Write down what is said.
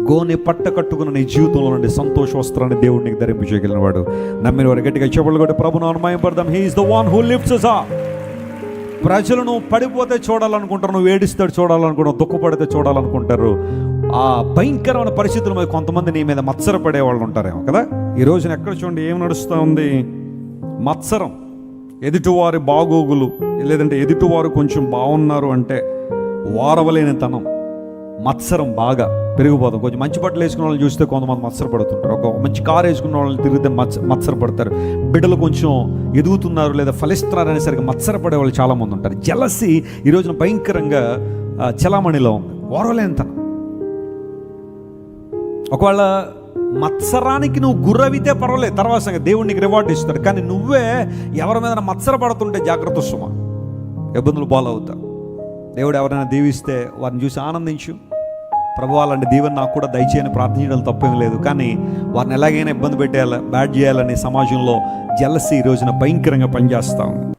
గోనె పట్ట కట్టుకున్న నీ జీవితంలో నుండి సంతోష వస్త్రాన్ని దేవుడు నీకు ధరింపు చేయగలిగిన వాడు. నమ్మిన వారు గట్టిగా చెప్పలు కూడా ప్రభువును అనుమయపడదాం. He is the one who lifts us up. ప్రజలను పడిపోతే చూడాలనుకుంటారు, నువ్వు ఏడిస్తాడు చూడాలనుకుంటారు, దుఃఖపడితే చూడాలనుకుంటారు. ఆ భయంకరమైన పరిస్థితుల మీద కొంతమంది నీ మీద మత్సరపడే వాళ్ళు ఉంటారేమో కదా. ఈ రోజున ఎక్కడ చూడండి ఏం నడుస్తూ ఉంది? మత్సరం, ఎదుటివారి బాగోగులు, లేదంటే ఎదుటివారు కొంచెం బాగున్నారు అంటే వారవలేనితనం, మత్సరం బాగా పెరిగిపోతాం. కొంచెం మంచి బట్టలు వేసుకున్న వాళ్ళని చూస్తే కొంతమంది మత్సరపడుతుంటారు. ఒక మంచి కారు వేసుకున్న వాళ్ళని తిరిగితే మత్సరపడతారు. బిడ్డలు కొంచెం ఎదుగుతున్నారు లేదా ఫలిస్తున్నారు అనేసరికి మత్సరపడే వాళ్ళు చాలామంది ఉంటారు. జలసి ఈ రోజున భయంకరంగా చలామణిలో ఉంది. ఓర్వలేనితనం. ఒకవేళ మత్సరానికి నువ్వు గుర్రవితే పర్వాలేదు, తర్వాత సంగతి దేవుడు నీకు రివార్డ్ ఇస్తాడు. కానీ నువ్వే ఎవరి మీద మత్సరపడుతుంటే జాగ్రత్త సుమా, ఇబ్బందులు బాలవుతావు. దేవుడు ఎవరైనా దీవిస్తే వారిని చూసి ఆనందించు. ప్రభువా అలాంటి దీవెన నాకు కూడా దయచేయని ప్రార్థించడం తప్పేం లేదు. కానీ వారిని ఎలాగైనా ఇబ్బంది పెట్టేయాలి, బ్యాడ్ చేయాలని సమాజంలో జలసి ఈ రోజున భయంకరంగా పనిచేస్తా ఉంది.